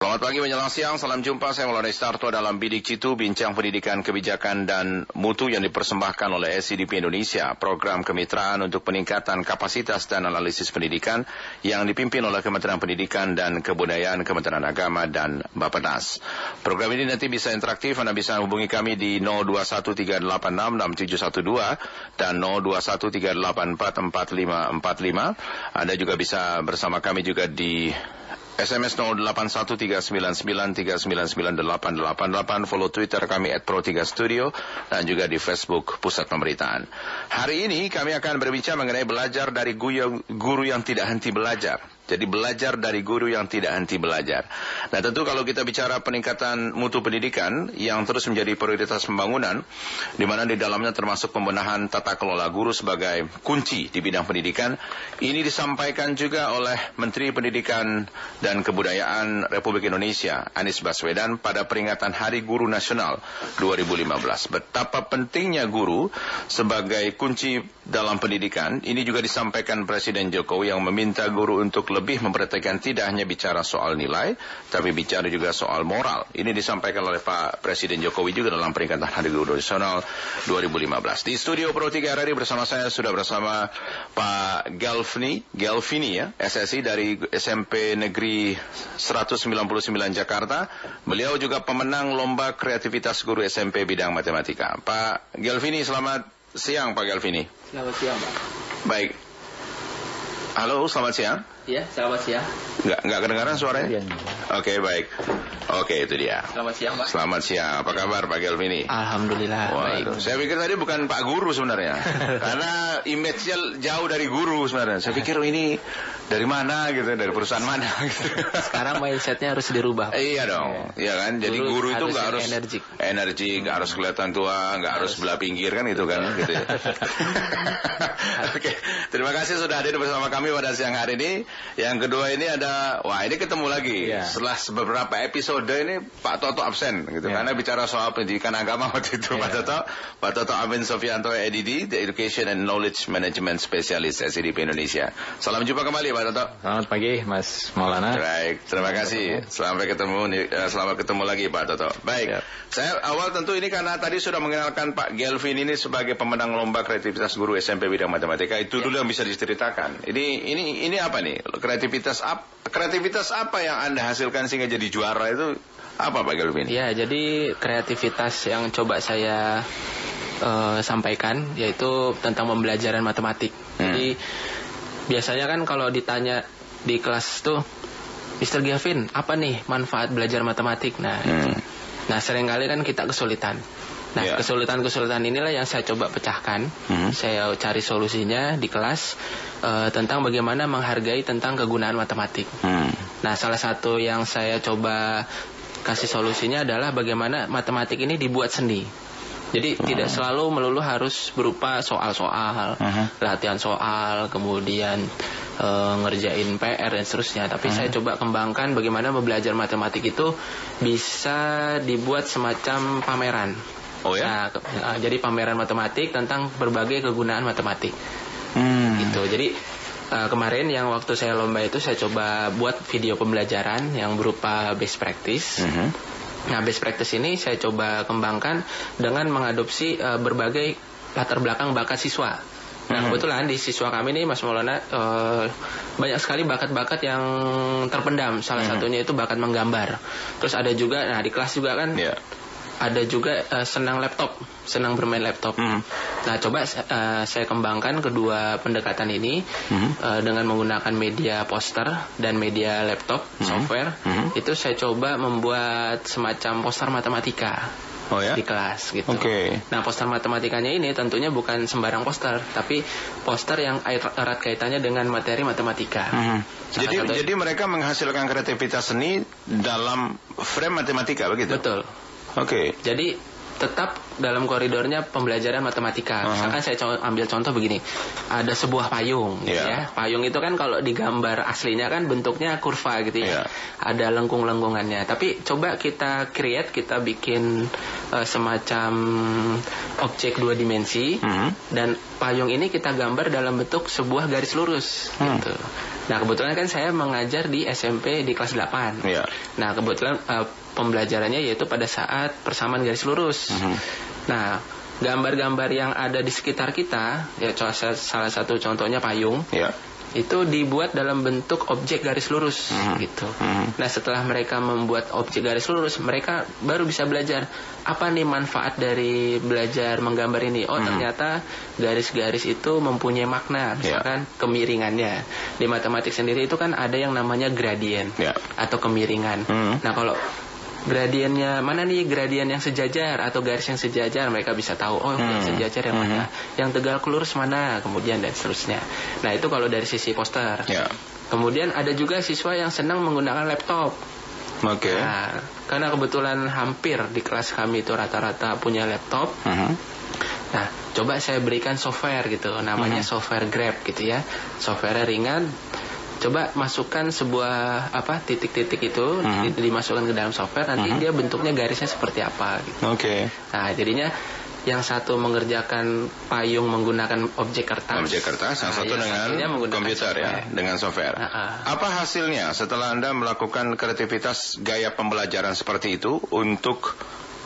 Selamat pagi menjelang siang, salam jumpa, saya Maulana Istarto dalam Bidik Citu, bincang pendidikan, kebijakan, dan mutu yang dipersembahkan oleh SCDP Indonesia, program kemitraan untuk peningkatan kapasitas dan analisis pendidikan yang dipimpin oleh Kementerian Pendidikan dan Kebudayaan, Kementerian Agama, dan Bappenas. Program ini nanti bisa interaktif, Anda bisa hubungi kami di 0213866712 dan 0213844545. Anda juga bisa bersama kami juga di SMS 081399399888, follow Twitter kami @pro3studio dan juga di Facebook Pusat Pemberitaan. Hari ini kami akan berbicara mengenai belajar dari guru yang tidak henti belajar. Jadi belajar dari guru yang tidak henti belajar. Nah tentu kalau kita bicara peningkatan mutu pendidikan yang terus menjadi prioritas pembangunan, di mana di dalamnya termasuk pembenahan tata kelola guru sebagai kunci di bidang pendidikan, ini disampaikan juga oleh Menteri Pendidikan dan Kebudayaan Republik Indonesia, Anies Baswedan, pada peringatan Hari Guru Nasional 2015. Betapa pentingnya guru sebagai kunci dalam pendidikan, ini juga disampaikan Presiden Jokowi yang meminta guru untuk lebih memperhatikan tidak hanya bicara soal nilai, tapi bicara juga soal moral. Ini disampaikan oleh Pak Presiden Jokowi juga dalam peringatan Hari Guru Nasional 2015. Di studio Pro 3 hari bersama saya sudah bersama Pak Gelvini ya, SSI dari SMP Negeri 199 Jakarta. Beliau juga pemenang Lomba Kreativitas Guru SMP Bidang Matematika. Pak Gelvini, selamat siang Pak Gelvini. Selamat siang Pak. Baik. Halo, selamat siang. Iya, selamat siang. Nggak kedengaran suaranya? Oke, baik. Oke, itu dia. Selamat siang, Pak. Selamat siang. Apa kabar Pak Gelvini? Alhamdulillah. Waduh, baik. saya pikir tadi bukan Pak Guru sebenarnya. Karena image-nya jauh dari guru sebenarnya. Saya pikir ini dari mana gitu, dari perusahaan mana gitu. Sekarang mindset-nya harus dirubah, Pak. Iya dong. Iya kan? Jadi guru itu nggak harus energi, nggak harus kelihatan tua, nggak harus belah pinggir kan itu kan gitu ya. Oke, terima kasih sudah hadir bersama kami pada siang hari ini. Yang kedua ini ada, wah ini ketemu lagi. Setelah beberapa episode ini Pak Toto absen gitu karena bicara soal pendidikan agama waktu itu Pak Toto Amin Sofianto EDD, the Education and Knowledge Management Specialist SCDP Indonesia. Salam jumpa kembali Pak Toto. Selamat pagi Mas Maulana. Baik, terima kasih. Selamat ketemu lagi Pak Toto. Baik, saya awal tentu ini karena tadi sudah mengenalkan Pak Gelvin ini sebagai pemenang Lomba Kreativitas Guru SMP Bidang Matematika. Itu dulu yang bisa diceritakan. Ini apa nih? Kreativitas apa yang Anda hasilkan sehingga jadi juara itu apa Pak Gelvin? Ya, jadi kreativitas yang coba saya sampaikan yaitu tentang pembelajaran matematik. Jadi biasanya kan kalau ditanya di kelas tuh, Mr. Gelvin, apa nih manfaat belajar matematik? Nah seringkali kan kita kesulitan. Nah, kesulitan-kesulitan inilah yang saya coba pecahkan. Saya cari solusinya di kelas tentang bagaimana menghargai tentang kegunaan matematik. Nah, salah satu yang saya coba kasih solusinya adalah bagaimana matematik ini dibuat seni. Jadi tidak selalu melulu harus berupa soal-soal, latihan soal, kemudian ngerjain PR dan seterusnya. Tapi saya coba kembangkan bagaimana belajar matematik itu bisa dibuat semacam pameran. Oh ya? Nah, jadi pameran matematik tentang berbagai kegunaan matematik. Gitu. Jadi kemarin yang waktu saya lomba itu saya coba buat video pembelajaran yang berupa best practice. Nah, best practice ini saya coba kembangkan dengan mengadopsi berbagai latar belakang bakat siswa. Nah, kebetulan di siswa kami ini Mas Maulana banyak sekali bakat-bakat yang terpendam. Salah satunya itu bakat menggambar. Terus ada juga, nah di kelas juga kan ada juga senang bermain laptop. Nah, coba saya kembangkan kedua pendekatan ini dengan menggunakan media poster dan media laptop software. Itu saya coba membuat semacam poster matematika di kelas gitu. Nah, poster matematikanya ini tentunya bukan sembarang poster, tapi poster yang erat kaitannya dengan materi matematika. Jadi mereka menghasilkan kreativitas seni dalam frame matematika begitu? Betul. Jadi tetap dalam koridornya pembelajaran matematika. Misalkan saya ambil contoh begini, ada sebuah payung gitu ya. Payung itu kan kalau digambar aslinya kan bentuknya kurva gitu ya. Ada lengkung-lengkungannya. Tapi coba kita bikin semacam objek 2 dimensi, dan payung ini kita gambar dalam bentuk sebuah garis lurus gitu. Nah, kebetulan kan saya mengajar di SMP di kelas 8. Nah, kebetulan pembelajarannya yaitu pada saat persamaan garis lurus. Nah, gambar-gambar yang ada di sekitar kita, ya salah satu contohnya payung, itu dibuat dalam bentuk objek garis lurus gitu. Nah, setelah mereka membuat objek garis lurus, mereka baru bisa belajar apa nih manfaat dari belajar menggambar ini. Oh, ternyata garis-garis itu mempunyai makna, misalkan kemiringannya. Di matematik sendiri itu kan ada yang namanya gradien atau kemiringan. Nah, kalau gradiennya mana nih, gradien yang sejajar atau garis yang sejajar, mereka bisa tahu yang sejajar yang mana, yang tegak lurus mana, kemudian dan seterusnya. Nah, itu kalau dari sisi poster. Kemudian ada juga siswa yang senang menggunakan laptop. Nah, karena kebetulan hampir di kelas kami itu rata-rata punya laptop. Nah, coba saya berikan software gitu, namanya software Grab gitu ya. Software ringan. Coba masukkan sebuah titik-titik itu dimasukkan ke dalam software, nanti dia bentuknya garisnya seperti apa gitu. Nah, jadinya yang satu mengerjakan payung menggunakan objek kertas, yang satu dengan komputer software. Dengan software. Apa hasilnya setelah Anda melakukan kreativitas gaya pembelajaran seperti itu untuk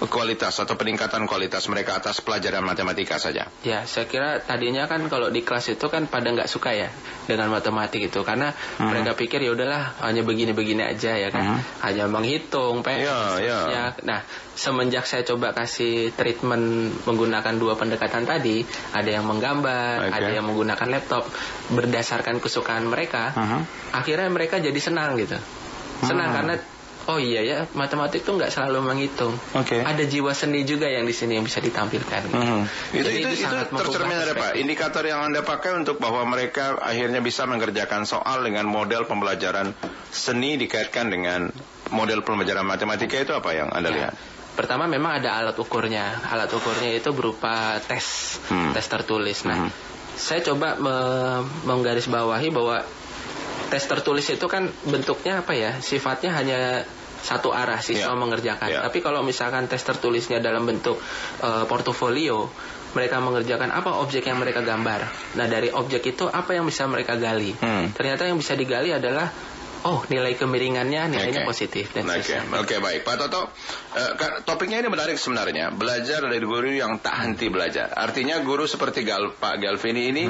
kualitas atau peningkatan kualitas mereka atas pelajaran matematika saja? Ya, saya kira tadinya kan kalau di kelas itu kan pada nggak suka ya dengan matematik itu, karena mereka pikir ya udahlah hanya begini-begini aja ya kan, hanya menghitung, ya. Nah, semenjak saya coba kasih treatment menggunakan 2 pendekatan tadi, ada yang menggambar, ada yang menggunakan laptop, berdasarkan kesukaan mereka, akhirnya mereka jadi senang gitu, senang karena oh iya ya, matematik tuh nggak selalu menghitung. Ada jiwa seni juga yang di sini yang bisa ditampilkan. Itu tercermin dari apa? Indikator yang Anda pakai untuk bahwa mereka akhirnya bisa mengerjakan soal dengan model pembelajaran seni dikaitkan dengan model pembelajaran matematika itu apa yang Anda lihat? Pertama, memang ada alat ukurnya. Alat ukurnya itu berupa tes tertulis. Nah, saya coba menggarisbawahi bahwa tes tertulis itu kan bentuknya sifatnya hanya satu arah, siswa mengerjakan. Tapi kalau misalkan tes tertulisnya dalam bentuk portofolio, mereka mengerjakan apa objek yang mereka gambar. Nah, dari objek itu apa yang bisa mereka gali. Ternyata yang bisa digali adalah nilai kemiringannya, nilainya positif dan Oke, baik Pak Toto, topiknya ini menarik sebenarnya. Belajar dari guru yang tak henti belajar. Artinya guru seperti Pak Galvini ini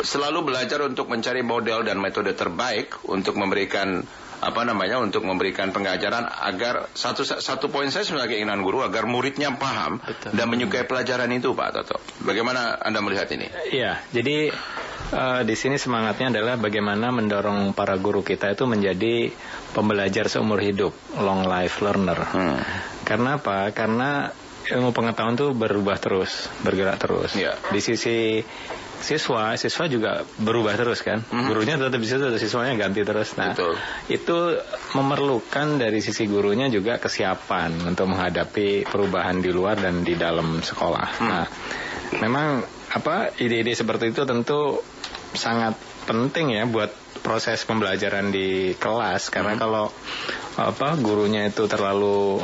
selalu belajar untuk mencari model dan metode terbaik untuk memberikan untuk memberikan pengajaran agar satu poin saya sebagai keinginan guru agar muridnya paham dan menyukai pelajaran itu, Pak Toto. Bagaimana Anda melihat ini? Iya, jadi di sini semangatnya adalah bagaimana mendorong para guru kita itu menjadi pembelajar seumur hidup, long life learner. Karena apa? Karena ilmu pengetahuan itu berubah terus, bergerak terus. Di sisi siswa juga berubah terus kan. Gurunya tetap di situ, siswanya ganti terus. Nah, itu memerlukan dari sisi gurunya juga kesiapan untuk menghadapi perubahan di luar dan di dalam sekolah. Nah, memang ide-ide seperti itu tentu sangat penting ya buat proses pembelajaran di kelas, karena kalau gurunya itu terlalu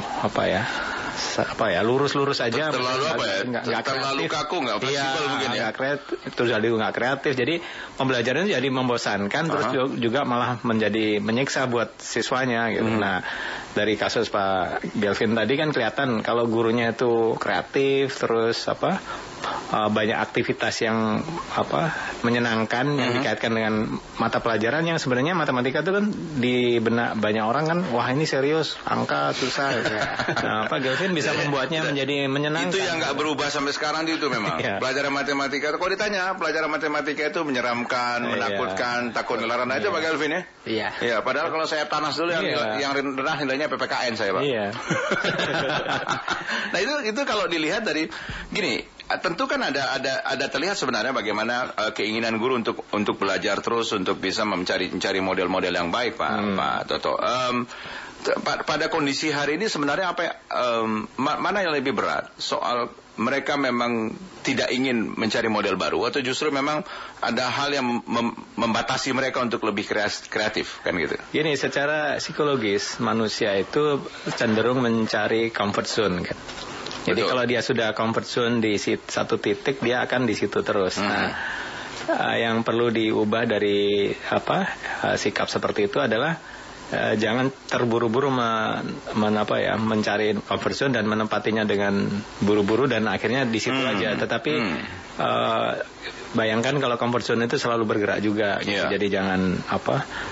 lurus-lurus aja, terlalu kaku, nggak fleksibel mungkin ya, terus jadi nggak kreatif, jadi pembelajaran jadi membosankan, terus juga malah menjadi menyiksa buat siswanya gitu. Nah, dari kasus Pak Galvin tadi kan kelihatan kalau gurunya itu kreatif, terus banyak aktivitas yang menyenangkan yang dikaitkan dengan mata pelajaran yang sebenarnya matematika itu kan di benak banyak orang kan, wah ini serius, angka susah. Nah, Pak Galvin bisa membuatnya menjadi menyenangkan. Itu yang nggak berubah sampai sekarang itu memang. Pelajaran matematika, kalau ditanya pelajaran matematika itu menyeramkan, menakutkan, takut nelaran aja Pak Galvin ya. Iya. Padahal kalau saya panas dulu yang rendah nilainya PPKN saya, Pak. Nah, itu kalau dilihat dari gini, tentu kan ada terlihat sebenarnya bagaimana keinginan guru untuk belajar terus, untuk bisa mencari model-model yang baik, Pak Toto. Pada kondisi hari ini sebenarnya mana yang lebih berat? Soal mereka memang tidak ingin mencari model baru, atau justru memang ada hal yang membatasi mereka untuk lebih kreatif kan gitu? Gini, secara psikologis manusia itu cenderung mencari comfort zone kan. Jadi Betul. kalau dia sudah comfort zone di satu titik, dia akan di situ terus. Nah, yang perlu diubah dari sikap seperti itu adalah jangan terburu-buru mencari comfort zone dan menempatinya dengan buru-buru dan akhirnya di situ aja. Tetapi bayangkan kalau comfort zone itu selalu bergerak juga gitu. Jadi jangan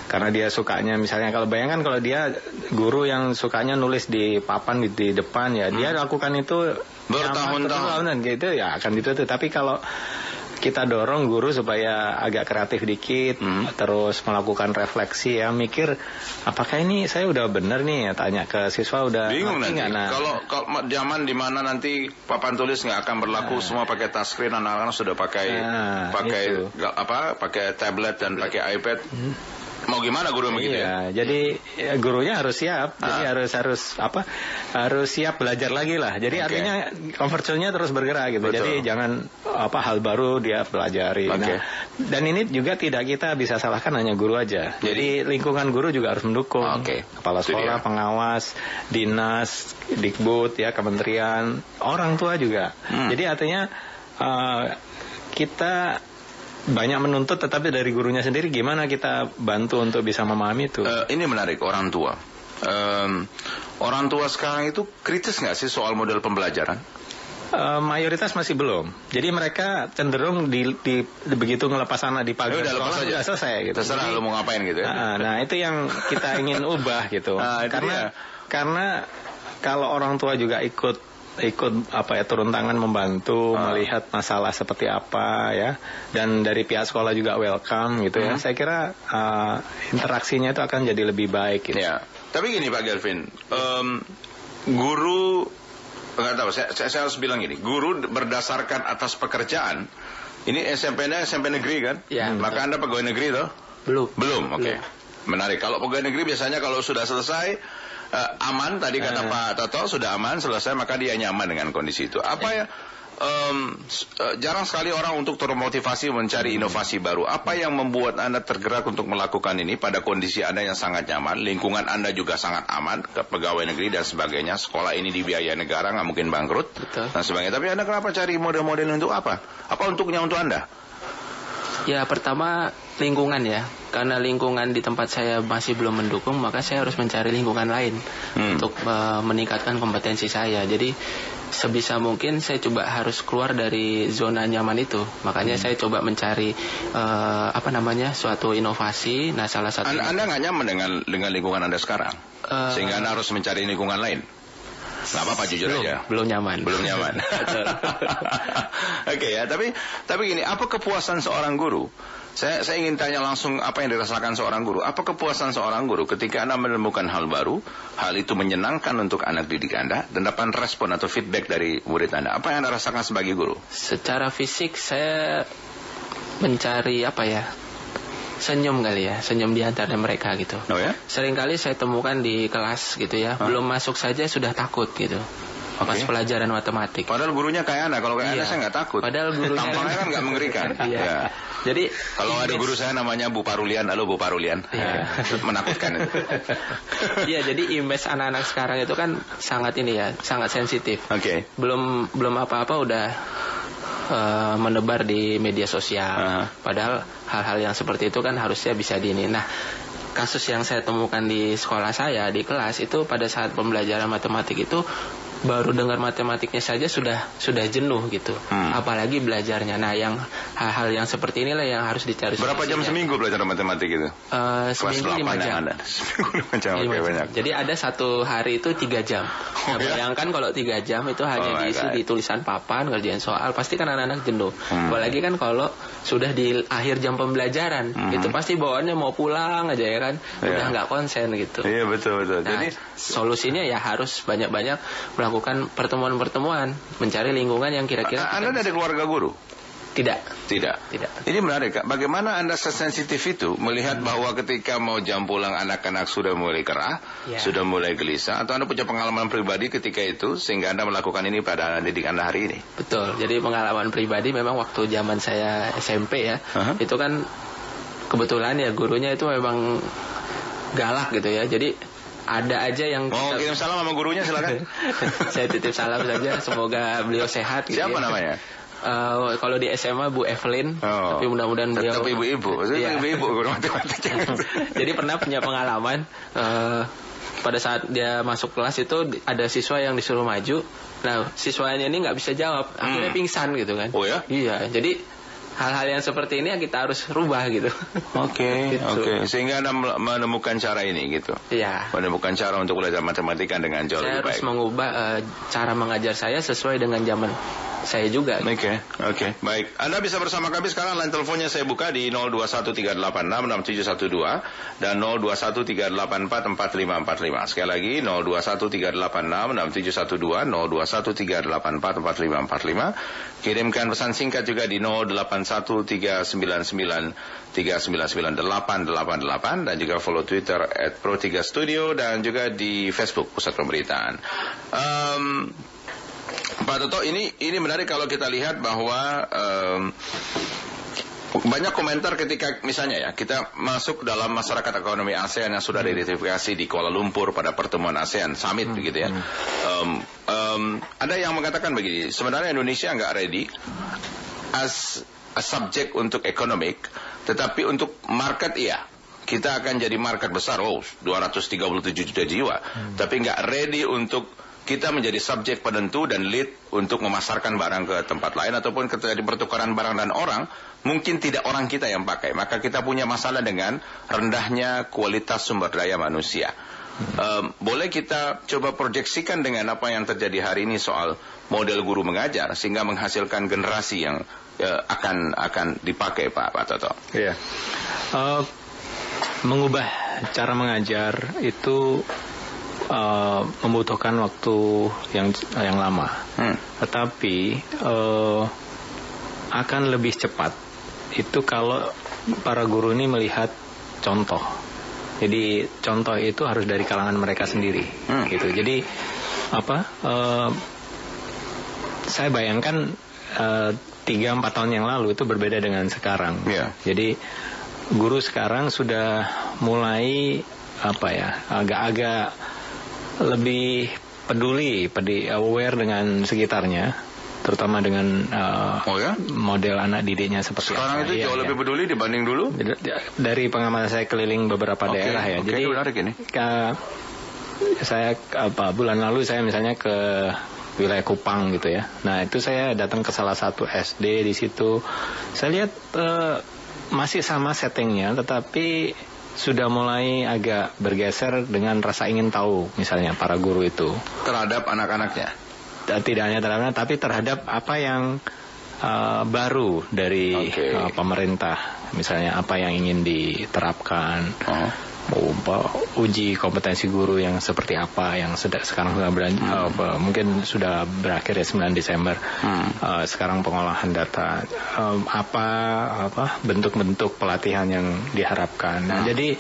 karena dia sukanya, misalnya kalau bayangkan kalau dia guru yang sukanya nulis di papan di depan ya, dia lakukan itu bertahun-tahun gitu ya akan gitu. Tapi kalau kita dorong guru supaya agak kreatif dikit, terus melakukan refleksi ya, mikir apakah ini saya udah bener nih ya, tanya ke siswa udah bingung nanti. Nah, kalau zaman dimana nanti papan tulis nggak akan berlaku, semua pakai touchscreen, anak-anak sudah pakai tablet dan pakai iPad. Mau gimana guru begitu ya? Jadi gurunya harus siap. Jadi harus siap belajar lagi lah. Jadi artinya comfort zone-nya terus bergerak gitu. Betul. Jadi jangan hal baru dia pelajari. Nah, dan ini juga tidak kita bisa salahkan hanya guru aja. Jadi lingkungan guru juga harus mendukung. Kepala sekolah, pengawas, dinas, Dikbud ya, kementerian, orang tua juga. Jadi artinya kita banyak menuntut, tetapi dari gurunya sendiri gimana kita bantu untuk bisa memahami itu. Ini menarik, orang tua. Orang tua sekarang itu kritis nggak sih soal model pembelajaran? Mayoritas masih belum. Jadi mereka cenderung begitu ngelepas anak di pagar sekolah sudah selesai gitu. Terserah lu mau ngapain gitu ya. Nah itu yang kita ingin ubah gitu. Karena kalau orang tua juga ikut turun tangan membantu melihat masalah seperti apa ya, dan dari pihak sekolah juga welcome gitu ya, saya kira interaksinya itu akan jadi lebih baik gitu. Ya. Tapi gini Pak Gelvin, guru nggak tahu, saya harus bilang gini, guru berdasarkan atas pekerjaan. Ini SMP negeri kan? Ya, maka Anda pegawai negeri toh? Belum. Oke. Menarik. Kalau pegawai negeri biasanya kalau sudah selesai aman, tadi kata Pak Toto, sudah aman, selesai, maka dia nyaman dengan kondisi itu. Jarang sekali orang untuk termotivasi mencari inovasi baru. Apa yang membuat Anda tergerak untuk melakukan ini pada kondisi Anda yang sangat nyaman, lingkungan Anda juga sangat aman, ke pegawai negeri dan sebagainya, sekolah ini dibiayai negara, nggak mungkin bangkrut, dan sebagainya. Tapi Anda kenapa cari model-model untuk apa? Apa untuknya untuk Anda? Ya, pertama lingkungan ya. Karena lingkungan di tempat saya masih belum mendukung, maka saya harus mencari lingkungan lain untuk meningkatkan kompetensi saya. Jadi sebisa mungkin saya coba harus keluar dari zona nyaman itu. Makanya saya coba mencari suatu inovasi. Nah, salah satu Anda nggak nyaman dengan lingkungan Anda sekarang, sehingga Anda harus mencari lingkungan lain. Nggak apa-apa, jujur aja. Belum nyaman. Oke ya, tapi gini, apa kepuasan seorang guru? Saya ingin tanya langsung apa yang dirasakan seorang guru. Apa kepuasan seorang guru ketika Anda menemukan hal baru, hal itu menyenangkan untuk anak didik Anda, dan dapat respon atau feedback dari murid Anda? Apa yang Anda rasakan sebagai guru? Secara fisik saya mencari senyum kali ya, senyum di antara mereka gitu. Oh ya? Seringkali saya temukan di kelas gitu ya, belum masuk saja sudah takut gitu. Pas pelajaran matematik. Padahal gurunya kayak Anda, kalau kayak Anda saya nggak takut. Padahal gurunya tampangnya kan nggak mengerikan. Ya. Jadi kalau ada guru saya namanya Bu Parulian, halo Bu Parulian, menakutkan itu. Iya, jadi image anak-anak sekarang itu kan sangat sangat sensitif. Belum apa-apa udah menebar di media sosial. Padahal hal-hal yang seperti itu kan harusnya bisa Nah, kasus yang saya temukan di sekolah saya, di kelas itu pada saat pembelajaran matematik itu baru dengar matematiknya saja sudah jenuh gitu. Apalagi belajarnya. Nah, yang hal-hal yang seperti inilah yang harus dicari. Berapa jam seminggu belajar matematik itu? Seminggu 5 jam. Seminggu 5 jam, banyak. Jadi ada satu hari itu 3 jam. Nah, bayangkan kalau 3 jam itu hanya diisi di tulisan papan, ngerjain soal, pasti kan anak-anak jenuh. Apalagi kan kalau sudah di akhir jam pembelajaran, itu pasti bawaannya mau pulang aja ya kan. Udah nggak konsen gitu. Iya, betul. Nah, jadi solusinya ya harus banyak-banyak melakukan pertemuan-pertemuan, mencari lingkungan yang kira-kira. Anda dari keluarga guru? Tidak. Ini menarik, Kak. Bagaimana Anda sesensitif itu melihat bahwa ketika mau jam pulang anak-anak sudah mulai kerah, sudah mulai gelisah, atau Anda punya pengalaman pribadi ketika itu sehingga Anda melakukan ini pada anak didik Anda hari ini? Betul. Jadi pengalaman pribadi memang waktu zaman saya SMP ya, itu kan kebetulan ya gurunya itu memang galak gitu ya. Jadi ada aja yang mau kirim salam sama gurunya silakan. Saya titip salam saja, semoga beliau sehat. Siapa namanya? Kalau di SMA Bu Evelyn, tapi mudah-mudahan beliau tetap ibu-ibu, ibu-ibu guru matematik. Jadi pernah punya pengalaman pada saat dia masuk kelas itu ada siswa yang disuruh maju. Nah, siswanya ini nggak bisa jawab, akhirnya pingsan gitu kan. Oh ya? Iya, jadi hal-hal yang seperti ini kita harus rubah gitu. Oke, Gitu. oke. Sehingga Anda menemukan cara ini gitu. Iya. Menemukan cara untuk belajar matematika dengan jauh Saya lebih harus baik. mengubah cara mengajar saya sesuai dengan zaman saya juga. Oke, baik. Anda bisa bersama kami sekarang, line teleponnya saya buka di 0213866712 dan 0213844545. Sekali lagi 0213866712, 0213844545. Kirimkan pesan singkat juga di 081399399888 dan juga follow Twitter @pro3studio dan juga di Facebook Pusat Pemberitaan. Pak Toto, ini menarik kalau kita lihat bahwa banyak komentar ketika misalnya ya kita masuk dalam masyarakat ekonomi ASEAN yang sudah diidentifikasi di Kuala Lumpur pada pertemuan ASEAN Summit begitu ya. Ada yang mengatakan begini, sebenarnya Indonesia nggak ready as a subject untuk ekonomik, tetapi untuk market iya. Kita akan jadi market besar, 237 juta jiwa, tapi nggak ready untuk kita menjadi subjek penentu dan lead untuk memasarkan barang ke tempat lain ataupun terjadi pertukaran barang dan orang, mungkin tidak orang kita yang pakai. Maka kita punya masalah dengan rendahnya kualitas sumber daya manusia. Boleh kita coba proyeksikan dengan apa yang terjadi hari ini soal model guru mengajar sehingga menghasilkan generasi yang akan dipakai, Pak Toto? Iya. Mengubah cara mengajar itu membutuhkan waktu yang lama, tetapi akan lebih cepat itu kalau para guru ini melihat contoh. Jadi contoh itu harus dari kalangan mereka sendiri, gitu. Jadi saya bayangkan 3-4 tahun yang lalu itu berbeda dengan sekarang. Jadi guru sekarang sudah mulai agak-agak lebih peduli, aware dengan sekitarnya, terutama dengan model anak didiknya seperti sekarang itu jauh lebih peduli dibanding dulu. Dari pengalaman saya keliling beberapa daerah ya. Jadi menarik ini. Saya bulan lalu saya misalnya ke wilayah Kupang gitu ya. Nah itu saya datang ke salah satu SD di situ. Saya lihat masih sama settingnya, tetapi sudah mulai agak bergeser dengan rasa ingin tahu misalnya para guru itu terhadap anak-anaknya. Tidak hanya terhadap, tapi terhadap apa yang baru dari pemerintah, misalnya apa yang ingin diterapkan, uji kompetensi guru yang seperti apa yang sekarang sudah mungkin sudah berakhir ya 9 Desember. Sekarang pengolahan data, bentuk-bentuk pelatihan yang diharapkan. Nah, jadi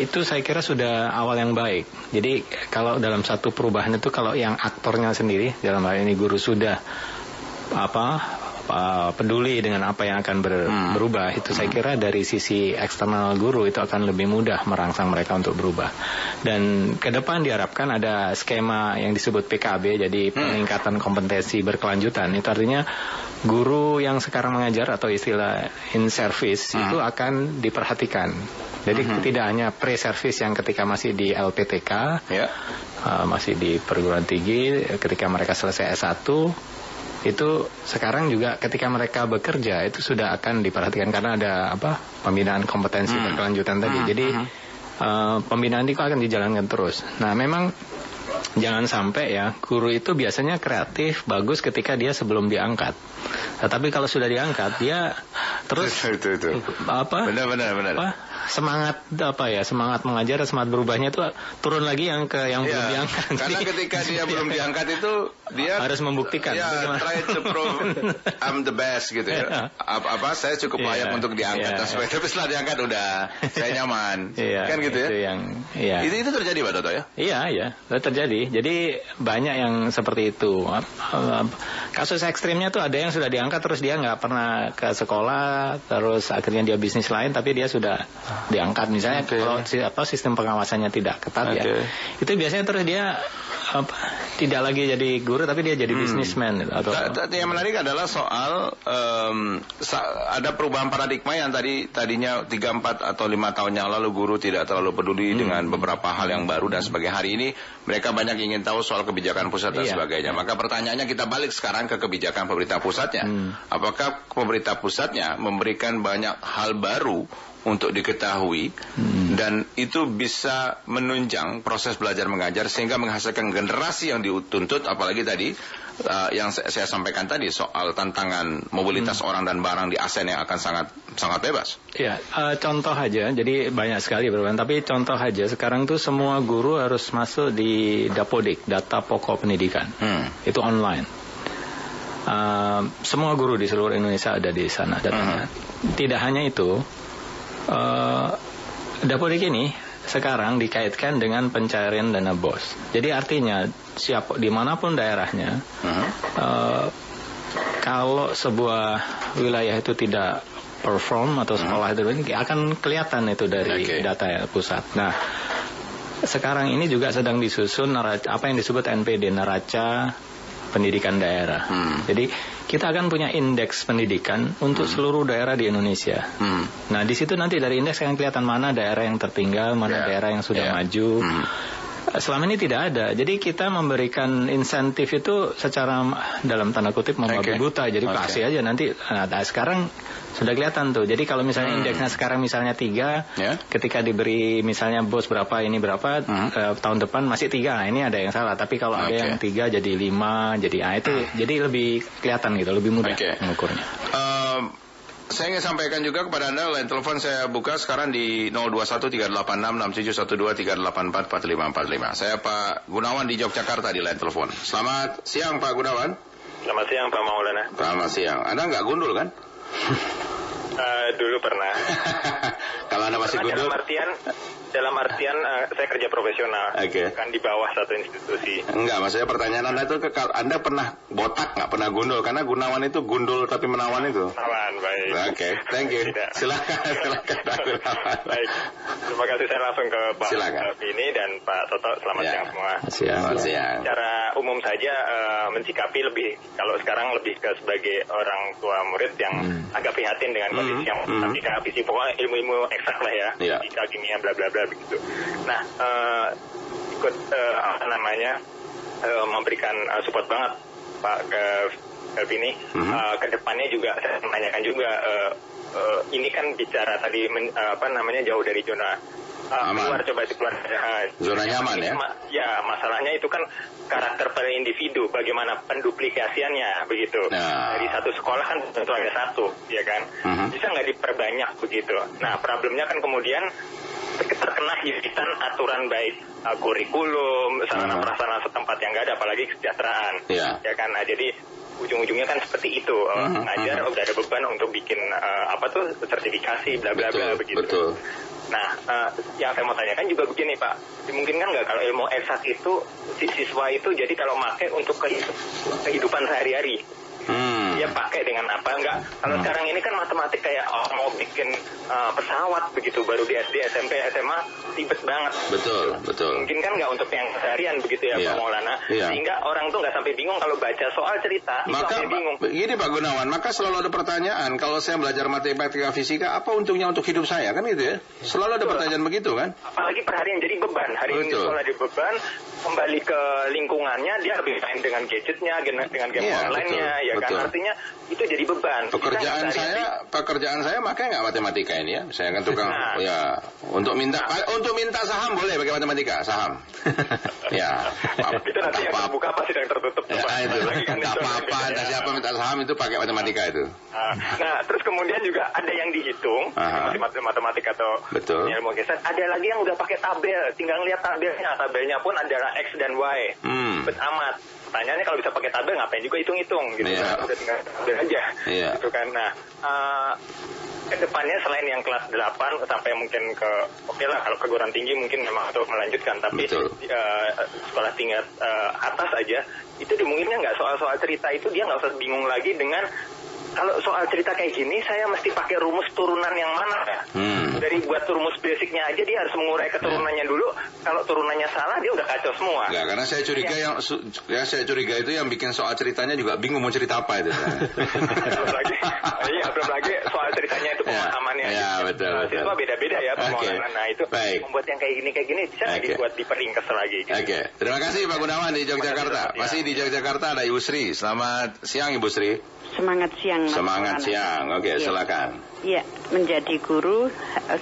itu saya kira sudah awal yang baik. Jadi kalau dalam satu perubahan itu, kalau yang aktornya sendiri dalam hal ini guru sudah peduli dengan apa yang akan berubah, itu saya kira dari sisi eksternal guru itu akan lebih mudah merangsang mereka untuk berubah. Dan ke depan diharapkan ada skema yang disebut PKB, jadi peningkatan kompetensi berkelanjutan. Itu artinya guru yang sekarang mengajar atau istilah in service itu akan diperhatikan. Jadi tidak hanya pre-service yang ketika masih di LPTK, masih di perguruan tinggi, ketika mereka selesai S1, itu sekarang juga ketika mereka bekerja itu sudah akan diperhatikan karena ada pembinaan kompetensi berkelanjutan tadi. Jadi pembinaan itu akan dijalankan terus. Nah, memang jangan sampai ya, guru itu biasanya kreatif, bagus ketika dia sebelum diangkat. Tetapi kalau sudah diangkat, dia terus benar. Semangat semangat mengajar, semangat berubahnya itu turun lagi yang belum diangkat. Karena ketika dia belum diangkat itu dia harus membuktikan. Try to prove I'm the best gitu ya. Saya cukup layak untuk diangkat. Tapi setelah diangkat udah saya nyaman. Kan gitu ya. Itu terjadi Pak Toto ya? Iya, terjadi. Jadi banyak yang seperti itu. Kasus ekstrimnya tuh ada yang sudah diangkat terus dia nggak pernah ke sekolah, terus akhirnya dia bisnis lain, tapi dia sudah diangkat misalnya. Kalau sistem pengawasannya tidak ketat ya, itu biasanya terus dia tidak lagi jadi guru tapi dia jadi businessman gitu, atau yang menarik adalah soal ada perubahan paradigma yang tadinya 3, 4 atau 5 tahun yang lalu guru tidak terlalu peduli dengan beberapa hal yang baru dan sebagai hari ini mereka banyak ingin tahu soal kebijakan pusat dan sebagainya. Maka pertanyaannya kita balik sekarang ke kebijakan pemerintah pusatnya. Apakah pemerintah pusatnya memberikan banyak hal baru untuk diketahui dan itu bisa menunjang proses belajar mengajar sehingga menghasilkan generasi yang dituntut, apalagi tadi yang saya sampaikan tadi soal tantangan mobilitas orang dan barang di ASEAN yang akan sangat bebas. Ya, contoh aja, jadi banyak sekali perubahan, tapi contoh aja sekarang tuh semua guru harus masuk di Dapodik, data pokok pendidikan. Itu online. Semua guru di seluruh Indonesia ada di sana datanya. Tidak hanya itu, Dapodik ini sekarang dikaitkan dengan pencairan dana BOS. Jadi artinya dimanapun daerahnya, kalau sebuah wilayah itu tidak perform atau sekolah itu akan kelihatan itu dari data pusat. Nah, sekarang ini juga sedang disusun apa yang disebut NPD, neraca pendidikan daerah. Jadi kita akan punya indeks pendidikan untuk seluruh daerah di Indonesia. Nah, di situ nanti dari indeks akan kelihatan mana daerah yang tertinggal, mana daerah yang sudah maju. Selama ini tidak ada. Jadi kita memberikan insentif itu secara dalam tanda kutip membabi buta. Jadi kasih aja nanti. Nah, sekarang sudah kelihatan tuh. Jadi kalau misalnya indeksnya sekarang misalnya 3, ketika diberi misalnya BOS berapa, ini berapa, tahun depan masih 3. Nah, ini ada yang salah. Tapi kalau ada yang 3 jadi 5, jadi itu jadi lebih kelihatan gitu, lebih mudah mengukurnya. Saya ingin sampaikan juga kepada Anda, line telepon saya buka sekarang di 021386671238445545. Saya Pak Gunawan di Yogyakarta di line telepon. Selamat siang Pak Gunawan. Selamat siang Pak Maulana. Selamat siang. Anda nggak gundul kan? Dulu pernah. Kalau Anda masih gundul? Dalam artian saya kerja profesional, kan di bawah satu institusi. Enggak, maksudnya pertanyaan Anda itu Anda pernah botak nggak pernah gundul? Karena Gunawan itu gundul tapi menawan itu. Menawan, baik. Thank you. Silakan Pak Gunawan. Baik, terima kasih. Saya langsung ke Pak Vini dan Pak Toto. Selamat siang semua. Selamat siang. Secara umum saja mensikapi lebih, kalau sekarang lebih ke sebagai orang tua murid yang agak prihatin dengan kondisi yang tapi visi pokoknya ilmu-ilmu eksak lah ya, fisika, kimia, bla bla bla begitu. Nah, ikut memberikan support banget Pak ke Vini. Kedepannya juga saya menanyakan juga ini kan bicara tadi jauh dari zona keluar, coba keluar zona nyaman ya. Ya, masalahnya itu kan karakter per individu, bagaimana penduplikasiannya begitu. Dari satu sekolah kan tentu ada satu, ya kan. Bisa nggak diperbanyak begitu. Nah, problemnya kan kemudian terkena himpitan aturan baik kurikulum, sarana prasarana setempat yang nggak ada, apalagi kesejahteraan, ya kan. Nah, jadi ujung-ujungnya kan seperti itu, ngajar udah ada beban untuk bikin sertifikasi bla bla bla begitu. Betul. Nah, yang saya mau tanyakan juga begini Pak, dimungkinkan nggak kalau ilmu eksak itu siswa itu jadi kalau pakai untuk kehidupan sehari-hari, dia pakai dengan apa? Enggak. Kalau sekarang ini kan matematik kayak mau bikin pesawat begitu, baru di SD, SMP, SMA ribet banget. Betul. Mungkin kan nggak untuk yang seharian begitu ya Pak Maulana. Sehingga orang tuh nggak sampai bingung kalau baca soal cerita, itu sampai bingung. Gini Pak Gunawan, maka selalu ada pertanyaan, kalau saya belajar matematika fisika, apa untungnya untuk hidup saya? Kan gitu ya. Selalu ada pertanyaan begitu kan? Apalagi perharian jadi beban. Hari ini sekolah di beban, kembali ke lingkungannya dia lebih main dengan gadgetnya, dengan game online-nya, ya kan. Artinya itu jadi beban. Pekerjaan saya makanya nggak matematika ini ya. Saya kan tukang untuk minta saham boleh pakai matematika, saham. Itu nanti yang terbuka apa sidang tertutup. Tak apa-apa, entah siapa minta saham itu pakai matematika itu. Nah, terus kemudian juga ada yang dihitung, matematika atau ilmu geser. Ada lagi yang udah pakai tabel, tinggal lihat tabelnya. Tabelnya pun adalah X dan Y. Bet amat. Pertanyaannya kalau bisa pakai tabel ngapain juga hitung-hitung gitu kan, udah tinggal tabel aja gitu kan. Nah, kedepannya selain yang kelas 8 sampai mungkin ke lah kalau keguruan tinggi mungkin memang untuk melanjutkan, tapi sekolah tingkat atas aja itu dimungkinkan nggak soal-soal cerita itu dia nggak usah bingung lagi dengan kalau soal cerita kayak gini, saya mesti pakai rumus turunan yang mana ya? Dari buat rumus basicnya aja dia harus mengurai keturunannya dulu. Kalau turunannya salah, dia udah kacau semua. Enggak, karena saya curiga saya curiga itu yang bikin soal ceritanya juga bingung mau cerita apa itu. belum lagi soal ceritanya itu pemahamannya. Ya, betul. Siswa beda-beda ya pemahaman. Nah, itu membuat yang kayak gini bisa dibuat diperingkas lagi. Gitu. Oke, terima kasih Pak Gunawan di Yogyakarta. Masih di Yogyakarta ada Ibu Sri. Selamat siang Ibu Sri. Semangat siang. Semangat siang. Oke, silakan. Iya, menjadi guru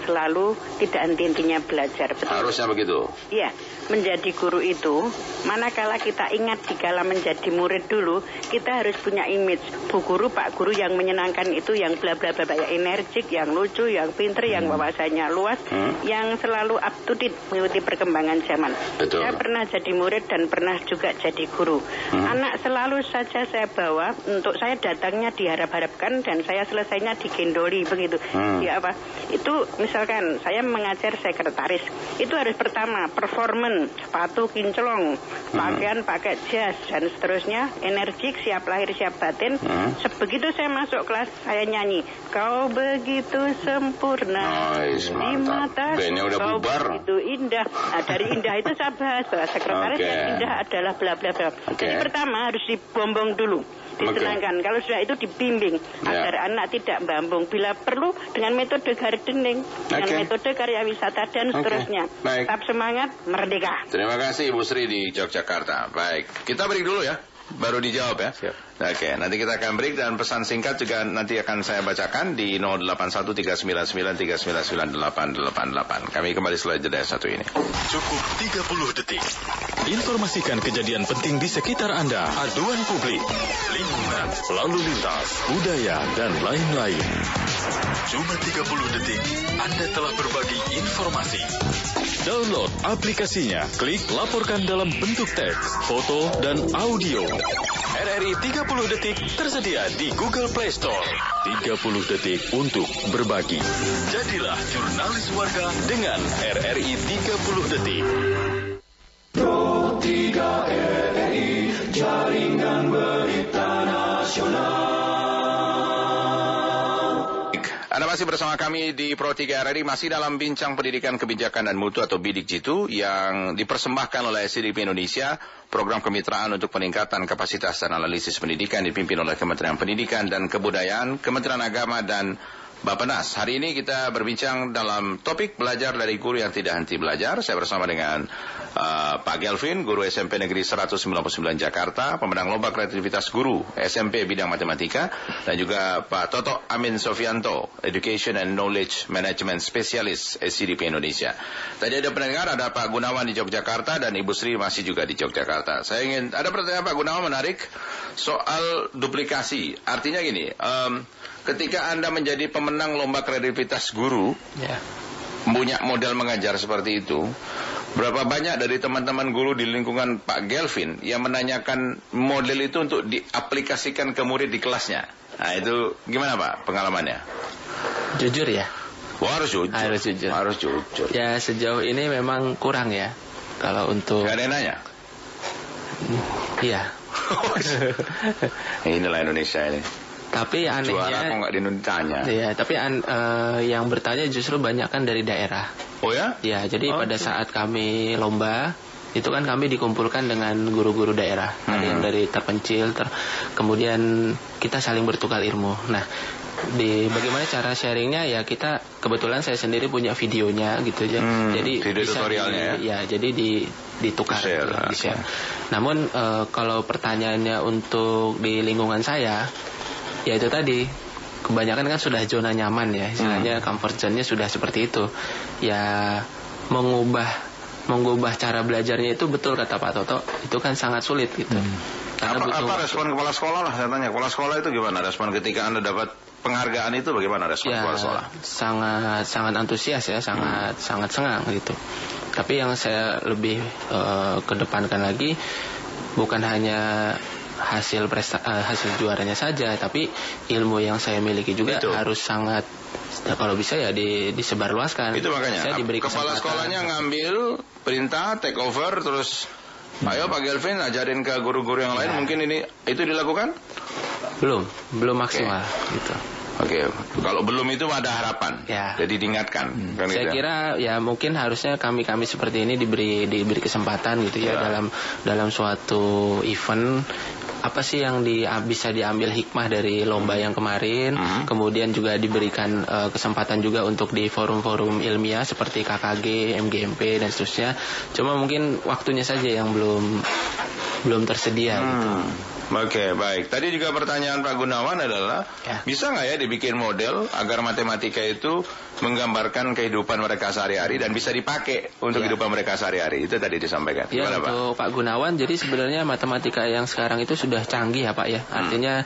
selalu tidak henti-hentinya belajar. Betul? Harusnya begitu. Iya, menjadi guru itu, manakala kita ingat dikala menjadi murid dulu, kita harus punya image. Bu guru, Pak guru yang menyenangkan itu, yang bla bla bla, yang energik, yang lucu, yang pinter, yang wawasannya luas, yang selalu up to date mengikuti perkembangan zaman. Betul. Saya pernah jadi murid dan pernah juga jadi guru. Anak selalu saja saya bawa, untuk saya datangnya diharap-harapkan dan saya selesainya digendoli. Begitu. Ya apa? Itu misalkan saya mengajar sekretaris, itu harus pertama performance, sepatu kinclong, pakaian pakai jas dan seterusnya, energik, siap lahir siap batin. Sebegitu saya masuk kelas saya nyanyi, kau begitu sempurna di mata, kau begitu indah. Nah, dari indah itu saya bahas bahwa sekretaris yang indah adalah bla bla bla. Jadi pertama harus dibombong dulu, disenangkan. Kalau sudah itu dibimbing agar anak tidak bambung. Bila perlu dengan metode gardening, dengan metode karya wisata dan seterusnya. Tetap semangat, merdeka. Terima kasih Ibu Sri di Yogyakarta. Baik, kita break dulu ya. Baru dijawab ya. Siap. Oke, nanti kita akan break dan pesan singkat juga nanti akan saya bacakan di 081399399888. Kami kembali setelah jeda satu ini. Cukup 30 detik. Informasikan kejadian penting di sekitar Anda. Aduan publik, lingkungan, lalu lintas, budaya, dan lain-lain. Cuma 30 detik, Anda telah berbagi informasi. Download aplikasinya, klik laporkan dalam bentuk teks, foto, dan audio. RRI 30 detik tersedia di Google Play Store. 30 detik untuk berbagi. Jadilah jurnalis warga dengan RRI 30 detik. Pro 3 RRI, Jaringan Berita Nasional. Anda masih bersama kami di Pro 3 RRI, masih dalam bincang pendidikan kebijakan dan mutu atau bidik jitu yang dipersembahkan oleh SCDP Indonesia, program kemitraan untuk peningkatan kapasitas dan analisis pendidikan dipimpin oleh Kementerian Pendidikan dan Kebudayaan, Kementerian Agama dan Bappenas. Hari ini kita berbincang dalam topik belajar dari guru yang tidak henti belajar. Saya bersama dengan Pak Gelvin, guru SMP Negeri 199 Jakarta, pemenang lomba kreativitas guru SMP bidang matematika, dan juga Pak Toto Amin Sofianto, Education and Knowledge Management Specialist SCDP Indonesia. Tadi ada pendengar, ada Pak Gunawan di Yogyakarta dan Ibu Sri masih juga di Yogyakarta. Saya ingin, ada pertanyaan Pak Gunawan menarik soal duplikasi. Artinya gini, ketika Anda menjadi pemenang lomba kreativitas guru, punya model mengajar seperti itu, berapa banyak dari teman-teman guru di lingkungan Pak Gelvin yang menanyakan model itu untuk diaplikasikan ke murid di kelasnya? Nah, itu gimana Pak pengalamannya? Jujur ya? Wah, harus jujur. Harus jujur. Harus jujur. Ya, sejauh ini memang kurang ya. Kalau untuk... Gak ada yang nanya? Iya. Inilah Indonesia ini. Tapi anehnya, juara kok nggak ditanya. Iya, tapi yang bertanya justru banyak kan dari daerah. Oh ya? Ya, jadi pada saat kami lomba, itu kan kami dikumpulkan dengan guru-guru daerah. Ada yang dari terpencil, kemudian kita saling bertukar ilmu. Nah, bagaimana cara sharingnya ya, kita kebetulan saya sendiri punya videonya gitu ya. Jadi video bisa tutorialnya jadi ditukar, di-share. Namun kalau pertanyaannya untuk di lingkungan saya, ya itu tadi, kebanyakan kan sudah zona nyaman ya, istilahnya comfort zone-nya sudah seperti itu. Ya mengubah cara belajarnya itu, betul kata Pak Toto, itu kan sangat sulit gitu. Apa respon kepala sekolah lah, saya tanya, kepala sekolah itu gimana respon ketika Anda dapat penghargaan itu, bagaimana respon kepala sekolah? Sangat antusias ya, sangat senang gitu. Tapi yang saya lebih kedepankan lagi bukan hanya hasil juaranya saja, tapi ilmu yang saya miliki juga harus sangat, kalau bisa ya disebarluaskan. Itu makanya saya diberi kepala sekolahnya ngambil perintah, take over, terus ayo Pak Gelvin ajarin ke guru-guru yang lain. Mungkin itu dilakukan? Belum maksimal gitu. Oke, kalau belum itu ada harapan. Ya. Jadi diingatkan. Kan Saya gitu. kira ya mungkin harusnya kami seperti ini diberi kesempatan gitu ya, dalam suatu event. Apa sih yang bisa diambil hikmah dari lomba yang kemarin, kemudian juga diberikan kesempatan juga untuk di forum-forum ilmiah seperti KKG, MGMP dan seterusnya. Cuma mungkin waktunya saja yang belum tersedia gitu. Oke, baik. Tadi juga pertanyaan Pak Gunawan adalah, bisa nggak ya dibikin model agar matematika itu menggambarkan kehidupan mereka sehari-hari dan bisa dipakai untuk kehidupan mereka sehari-hari? Itu tadi disampaikan. Ya, gimana, untuk Pak Gunawan, jadi sebenarnya matematika yang sekarang itu sudah canggih ya Pak ya. Artinya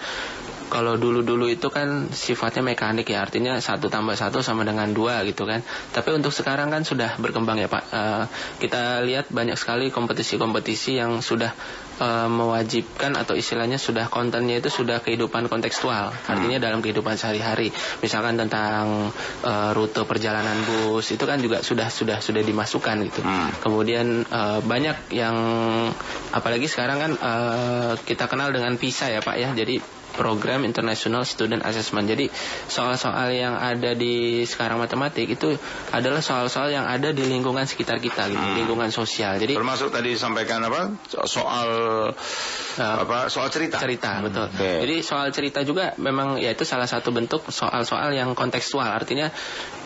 kalau dulu itu kan sifatnya mekanik ya, artinya 1 tambah 1 sama dengan 2 gitu kan. Tapi untuk sekarang kan sudah berkembang ya Pak. Kita lihat banyak sekali kompetisi-kompetisi yang sudah mewajibkan atau istilahnya sudah kontennya itu sudah kehidupan kontekstual. Artinya dalam kehidupan sehari-hari. Misalkan tentang rute perjalanan bus itu kan juga sudah dimasukkan gitu. Kemudian banyak yang apalagi sekarang kan kita kenal dengan PISA ya Pak ya. Jadi Program International Student Assessment. Jadi soal-soal yang ada di sekarang matematik itu adalah soal-soal yang ada di lingkungan sekitar kita gitu, lingkungan sosial. Jadi termasuk tadi sampaikan soal cerita. Betul. Jadi soal cerita juga memang ya itu salah satu bentuk soal-soal yang kontekstual. Artinya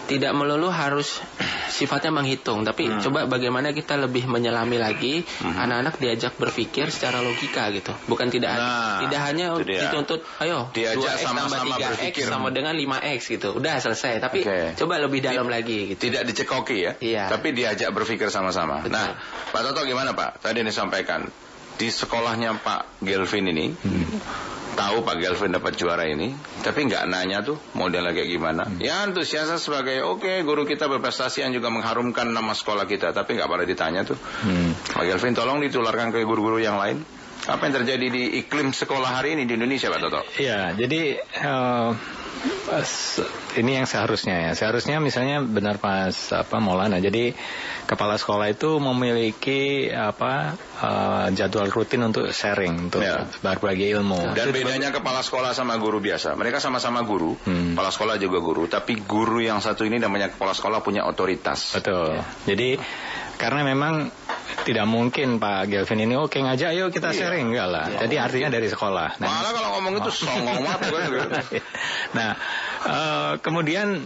tidak melulu harus sifatnya menghitung, tapi coba bagaimana kita lebih menyelami lagi anak-anak diajak berpikir secara logika gitu. Bukan tidak hanya dituntut ayo diajak 2x tambah 3x berpikir sama dengan 5x gitu. Udah selesai, tapi coba lebih dalam lagi gitu. Tidak dicekoki ya. Iya. Tapi diajak berpikir sama-sama. Betul. Nah, Pak Toto gimana Pak? Tadi disampaikan di sekolahnya Pak Gelvin ini. Tahu Pak Gelvin dapat juara ini, tapi nggak nanya tuh modelnya kayak gimana. Ya antusias sebagai guru kita berprestasi yang juga mengharumkan nama sekolah kita, tapi nggak pada ditanya tuh. Pak Gelvin tolong ditularkan ke guru-guru yang lain. Apa yang terjadi di iklim sekolah hari ini di Indonesia Pak Toto? Iya, jadi ini yang seharusnya ya. Seharusnya misalnya benar Mas Maulana. Jadi kepala sekolah itu memiliki jadwal rutin untuk sharing, untuk berbagi ilmu. Dan bedanya kepala sekolah sama guru biasa. Mereka sama-sama guru, kepala sekolah juga guru. Tapi guru yang satu ini namanya kepala sekolah punya otoritas. Betul. Jadi karena memang tidak mungkin Pak Gelvin ini ngajak yuk kita sharing, enggak lah. Jadi artinya dari sekolah. Malah kalau ngomong itu songong banget. Nah, kemudian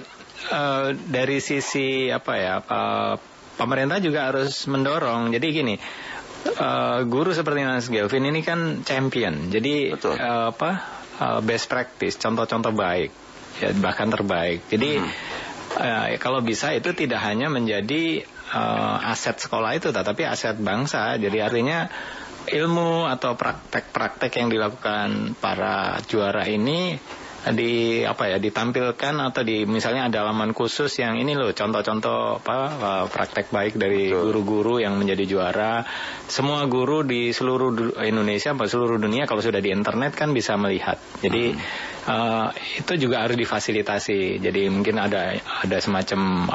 dari sisi pemerintah juga harus mendorong. Jadi gini, guru seperti Mas Gelvin ini kan champion. Jadi best practice, contoh-contoh baik, ya, bahkan terbaik. Jadi kalau bisa itu tidak hanya menjadi aset sekolah itu, tetapi aset bangsa. Jadi artinya ilmu atau praktek-praktek yang dilakukan para juara ini ditampilkan atau misalnya ada halaman khusus yang ini loh contoh-contoh praktek baik dari guru-guru yang menjadi juara. Semua guru di seluruh Indonesia, seluruh dunia kalau sudah di internet kan bisa melihat. Jadi itu juga harus difasilitasi. Jadi mungkin ada semacam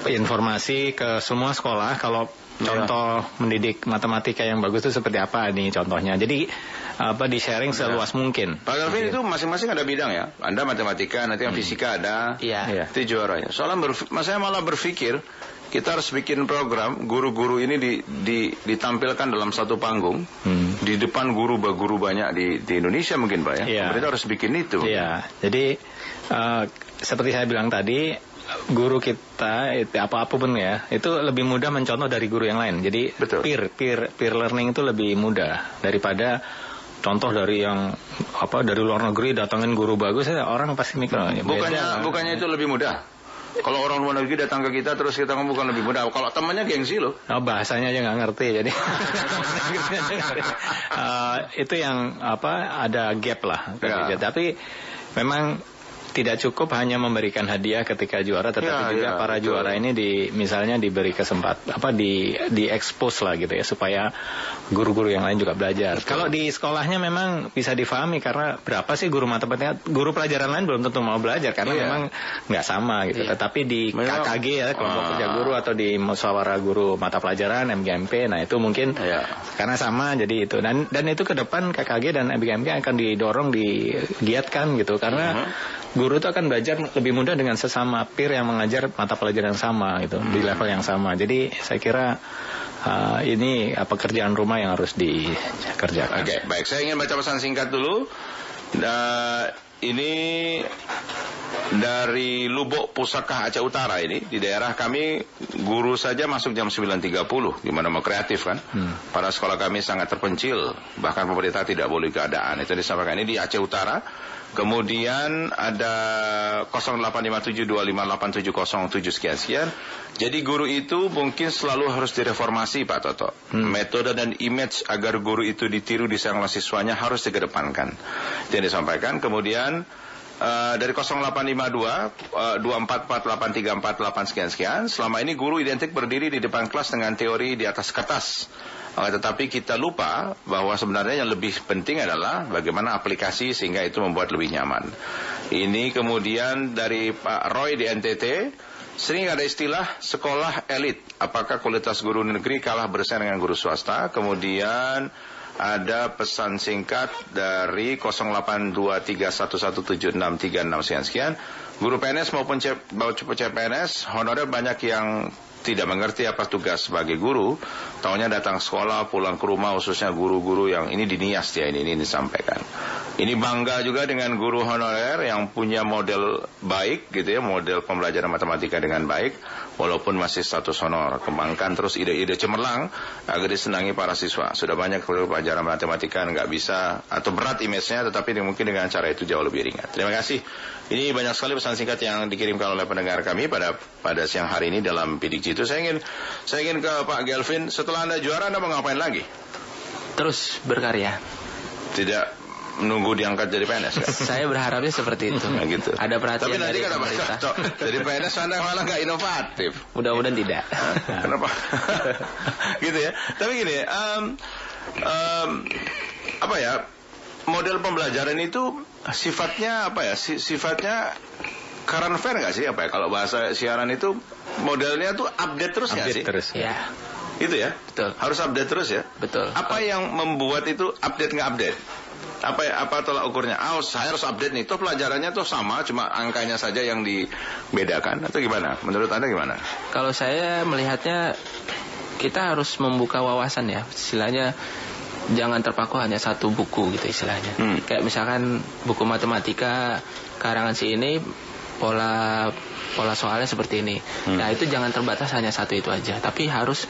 informasi ke semua sekolah kalau contoh mendidik matematika yang bagus itu seperti apa nih contohnya. Jadi di sharing seluas mungkin. Pak Gelvin itu masing-masing ada bidang ya. Anda matematika, nanti yang fisika ada. Iya. Itu juaranya. Soalnya saya malah berpikir kita harus bikin program guru-guru ini ditampilkan dalam satu panggung di depan guru banyak di Indonesia mungkin Pak ya. Pemerintah harus bikin itu. Iya. Jadi seperti saya bilang tadi, guru kita apapun ya itu lebih mudah mencontoh dari guru yang lain. Jadi peer learning itu lebih mudah daripada contoh dari yang dari luar negeri datangin guru bagus, orang pasti mikir bukannya itu lebih mudah. Kalau orang luar negeri datang ke kita terus kita ngomong bukan lebih mudah. Kalau temannya gengsi loh. Bahasanya aja nggak ngerti jadi. Itu yang ada gap lah. Tapi memang tidak cukup hanya memberikan hadiah ketika juara, tetapi juga para juara ini misalnya diberi kesempatan di expose lah gitu ya, supaya guru-guru yang lain juga belajar. Kalau di sekolahnya memang bisa difahami, karena berapa sih guru matematika, guru pelajaran lain belum tentu mau belajar karena memang nggak sama gitu. Tetapi di KKG ya, kelompok kerja guru, atau di musyawarah guru mata pelajaran MGMP, nah itu mungkin karena sama, jadi itu dan itu ke depan KKG dan MGMP akan didorong, digiatkan gitu, karena guru itu akan belajar lebih mudah dengan sesama peer yang mengajar mata pelajaran yang sama gitu, di level yang sama. Jadi saya kira ini pekerjaan rumah yang harus dikerjakan. Oke, baik. Saya ingin baca pesan singkat dulu. Ini dari Lubuk Pusaka Aceh Utara ini. Di daerah kami guru saja masuk jam 9.30. Gimana mau kreatif kan? Pada sekolah kami sangat terpencil. Bahkan pemerintah tidak boleh keadaan. Itu disampaikan. Ini di Aceh Utara. Kemudian ada 0857258707 sekian. Jadi guru itu mungkin selalu harus direformasi, Pak Toto. Metode dan image agar guru itu ditiru di sang mahasiswanya harus dikedepankan. Itu yang disampaikan. Kemudian dari 0852 244834 sekian. Selama ini guru identik berdiri di depan kelas dengan teori di atas kertas. Tetapi kita lupa bahwa sebenarnya yang lebih penting adalah bagaimana aplikasi sehingga itu membuat lebih nyaman. Ini kemudian dari Pak Roy di NTT, sering ada istilah sekolah elit. Apakah kualitas guru negeri kalah bersaing dengan guru swasta? Kemudian ada pesan singkat dari 0823117636 sekian. Guru PNS maupun CPNS honorer banyak yang tidak mengerti apa tugas sebagai guru, taunya datang sekolah, pulang ke rumah, khususnya guru-guru yang ini dinias ya, ini disampaikan. Ini bangga juga dengan guru honorer yang punya model baik gitu ya, model pembelajaran matematika dengan baik, walaupun masih status honor. Kembangkan terus ide-ide cemerlang agar disenangi para siswa. Sudah banyak pelajaran matematika nggak bisa atau berat image-nya, tetapi mungkin dengan cara itu jauh lebih ringan. Terima kasih. Ini banyak sekali pesan singkat yang dikirimkan oleh pendengar kami pada siang hari ini dalam Bidik Jitu. Saya ingin ke Pak Gelvin. Setelah Anda juara, Anda mau ngapain lagi? Terus berkarya. Tidak menunggu diangkat jadi PNS kan? Saya berharapnya seperti itu. Nah, gitu. Ada perhatian tapi nanti dari pemerintah. Jadi PNS Anda malah nggak inovatif. Mudah-mudahan tidak. Kenapa? Gitu ya. Tapi gini, apa ya? Model pembelajaran itu sifatnya apa ya? Sifatnya current affair nggak sih? Apa ya? Kalau bahasa siaran itu modelnya tuh update terus nggak sih? Terus. Ya. Itu ya? Betul. Harus update terus ya? Betul. Apa yang membuat itu update nggak update? Apa tolak ukurnya? Saya harus update nih. Toh pelajarannya tuh sama, cuma angkanya saja yang dibedakan. Atau gimana? Menurut Anda gimana? Kalau saya melihatnya, kita harus membuka wawasan ya. Istilahnya jangan terpaku hanya satu buku gitu istilahnya. Kayak misalkan buku matematika karangan si ini pola soalnya seperti ini. Nah, itu jangan terbatas hanya satu itu aja, tapi harus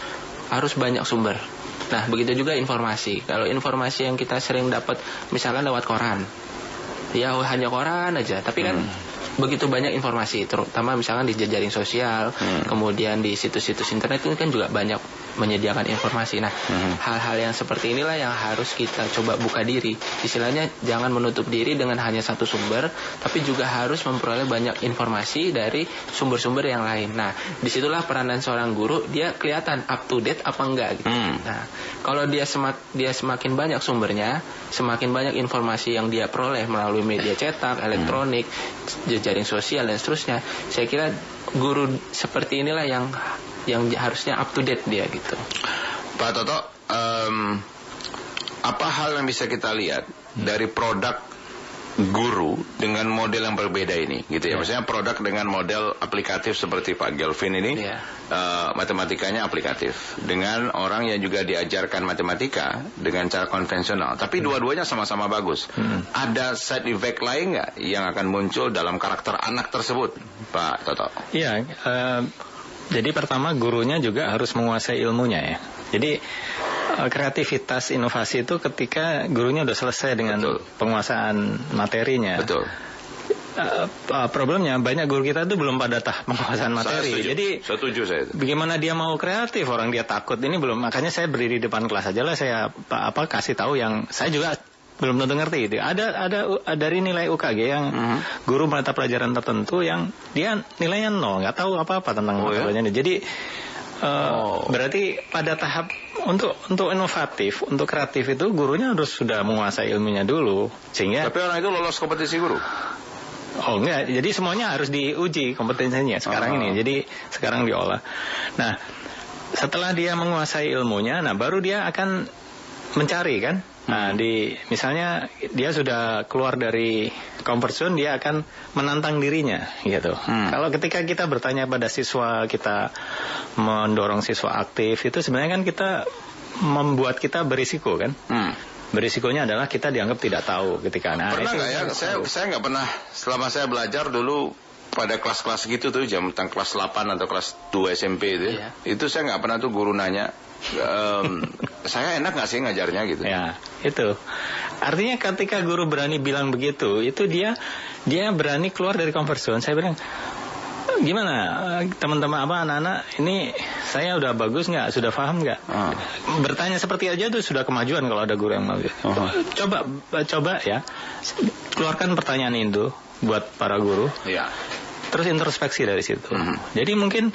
banyak sumber. Nah, begitu juga informasi. Kalau informasi yang kita sering dapat misalkan lewat koran, ya hanya koran aja, tapi kan begitu banyak informasi, terutama misalkan di jejaring sosial, kemudian di situs-situs internet ini kan juga banyak menyediakan informasi. Nah, hal-hal yang seperti inilah yang harus kita coba buka diri. Istilahnya jangan menutup diri dengan hanya satu sumber, tapi juga harus memperoleh banyak informasi dari sumber-sumber yang lain. Nah, disitulah peranan seorang guru, dia kelihatan up to date apa enggak gitu. Nah, kalau dia semakin banyak sumbernya, semakin banyak informasi yang dia peroleh melalui media cetak, elektronik, jejaring sosial dan seterusnya, saya kira guru seperti inilah yang harusnya up to date dia gitu. Pak Toto, apa hal yang bisa kita lihat dari produk guru dengan model yang berbeda ini gitu ya? Maksudnya produk dengan model aplikatif seperti Pak Gelvin ini, matematikanya aplikatif, dengan orang yang juga diajarkan matematika dengan cara konvensional, tapi dua-duanya sama-sama bagus. Ada side effect lain nggak yang akan muncul dalam karakter anak tersebut, Pak Toto? Iya, jadi pertama gurunya juga harus menguasai ilmunya ya. Jadi kreativitas inovasi itu ketika gurunya udah selesai dengan penguasaan materinya. Betul. Problemnya banyak guru kita itu belum pada penguasaan materi. Jadi setuju saya. Bagaimana dia mau kreatif, orang dia takut. Ini belum, makanya saya berdiri di depan kelas aja lah, saya kasih tahu yang saya juga belum tentu ngerti itu. Ada dari nilai UKG yang guru mata pelajaran tertentu yang dia nilainya 0, nggak tahu apa-apa tentang mata pelajaran. Jadi berarti pada tahap untuk inovatif, untuk kreatif itu gurunya harus sudah menguasai ilmunya dulu, sehingga. Tapi orang itu lolos kompetisi guru? Oh enggak, jadi semuanya harus diuji kompetensinya sekarang ini. Jadi sekarang diolah. Nah, setelah dia menguasai ilmunya, nah baru dia akan mencari kan. Nah, misalnya dia sudah keluar dari comfort zone, dia akan menantang dirinya gitu. Kalau ketika kita bertanya pada siswa, kita mendorong siswa aktif, itu sebenarnya kan kita membuat kita berisiko kan. Berisikonya adalah kita dianggap tidak tahu ketika pernah nggak ya? Saya nggak pernah, selama saya belajar dulu pada kelas-kelas gitu tuh, jam tentang kelas 8 atau kelas 2 SMP itu, itu saya nggak pernah tuh guru nanya, saya enak nggak sih ngajarnya gitu. Ya, itu. Artinya ketika guru berani bilang begitu, itu dia berani keluar dari comfort zone. Saya bilang, gimana teman-teman anak-anak ini, saya udah bagus nggak, sudah paham nggak? Bertanya seperti aja tuh sudah kemajuan kalau ada guru yang mau. Coba ya, keluarkan pertanyaan itu buat para guru. Terus introspeksi dari situ. Jadi mungkin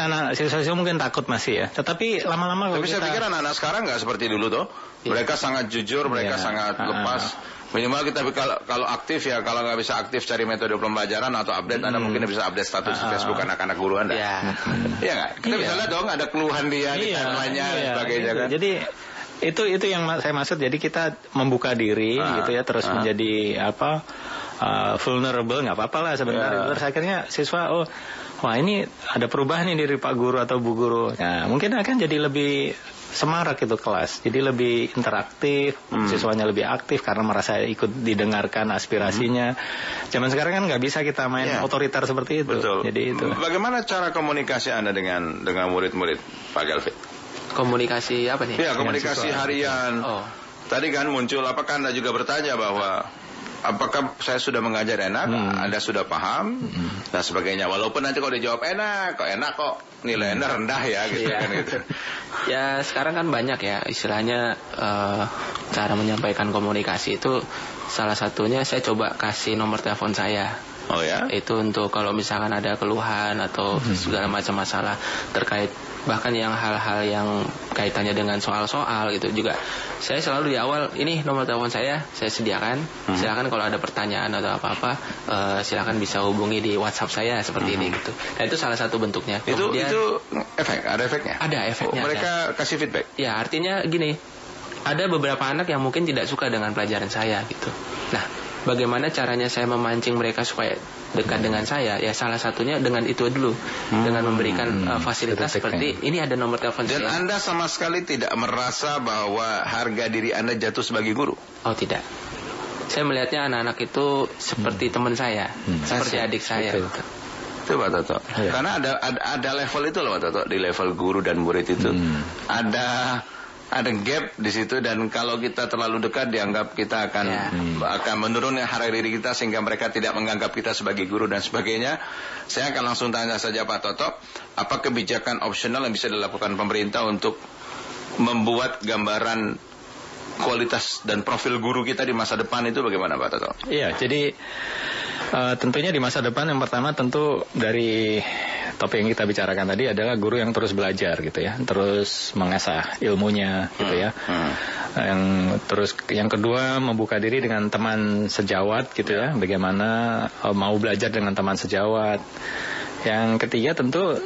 anak siswa mungkin takut masih ya. Tetapi lama-lama. Tapi saya pikir anak-anak sekarang nggak seperti dulu toh. Mereka sangat jujur, mereka sangat lepas. Minimal kita kalau aktif ya, kalau nggak bisa aktif cari metode pembelajaran atau update, Anda mungkin bisa update status Facebook anak-anak guru Anda. Iya nggak? Kita bisa lihat dong ada keluhan dia di timeline-nya dan sebagainya kan. Jadi itu yang saya maksud. Jadi kita membuka diri gitu ya, terus menjadi vulnerable, nggak apa-apa lah sebentar. Terus akhirnya siswa wah ini ada perubahan nih dari Pak Guru atau Bu Guru. Nah, mungkin akan jadi lebih semarak itu kelas. Jadi lebih interaktif, siswanya lebih aktif karena merasa ikut didengarkan aspirasinya. Zaman sekarang kan nggak bisa kita main otoriter seperti itu. Betul. Jadi itu. Bagaimana cara komunikasi Anda dengan murid-murid, Pak Galvin? Komunikasi apa nih? Ya, komunikasi harian. Tadi kan muncul, apakah Anda juga bertanya bahwa apakah saya sudah mengajar enak, Anda sudah paham, dan sebagainya. Walaupun nanti kalau dijawab enak kok nilai Anda rendah ya, gitu kan gitu. Ya sekarang kan banyak ya istilahnya cara menyampaikan komunikasi itu, salah satunya saya coba kasih nomor telepon saya. Oh ya? Itu untuk kalau misalkan ada keluhan atau segala macam masalah terkait, bahkan yang hal-hal yang kaitannya dengan soal-soal gitu juga. Saya selalu di awal, ini nomor telepon saya sediakan. Silakan kalau ada pertanyaan atau apa-apa, silakan bisa hubungi di WhatsApp saya seperti ini gitu. Nah itu salah satu bentuknya. Kemudian, itu ada efeknya? Ada efeknya. Mereka kasih feedback? Ya artinya gini, ada beberapa anak yang mungkin tidak suka dengan pelajaran saya gitu. Nah, bagaimana caranya saya memancing mereka supaya dekat dengan saya? Ya salah satunya dengan itu dulu, dengan memberikan fasilitas seperti ini, ada nomor telepon saya. Dan Anda sama sekali tidak merasa bahwa harga diri Anda jatuh sebagai guru? Oh tidak. Saya melihatnya anak-anak itu seperti teman saya, seperti adik saya. Itu Pak Toto. Karena ada level itu loh Pak Toto, di level guru dan murid itu. Ada gap di situ, dan kalau kita terlalu dekat dianggap kita akan menurunkan harga diri kita sehingga mereka tidak menganggap kita sebagai guru dan sebagainya. Saya akan langsung tanya saja Pak Toto, apa kebijakan opsional yang bisa dilakukan pemerintah untuk membuat gambaran kualitas dan profil guru kita di masa depan itu bagaimana Pak Toto? Iya, jadi tentunya di masa depan yang pertama tentu dari topik yang kita bicarakan tadi adalah guru yang terus belajar gitu ya, terus mengasah ilmunya gitu ya. Yang kedua membuka diri dengan teman sejawat gitu ya, bagaimana mau belajar dengan teman sejawat. Yang ketiga tentu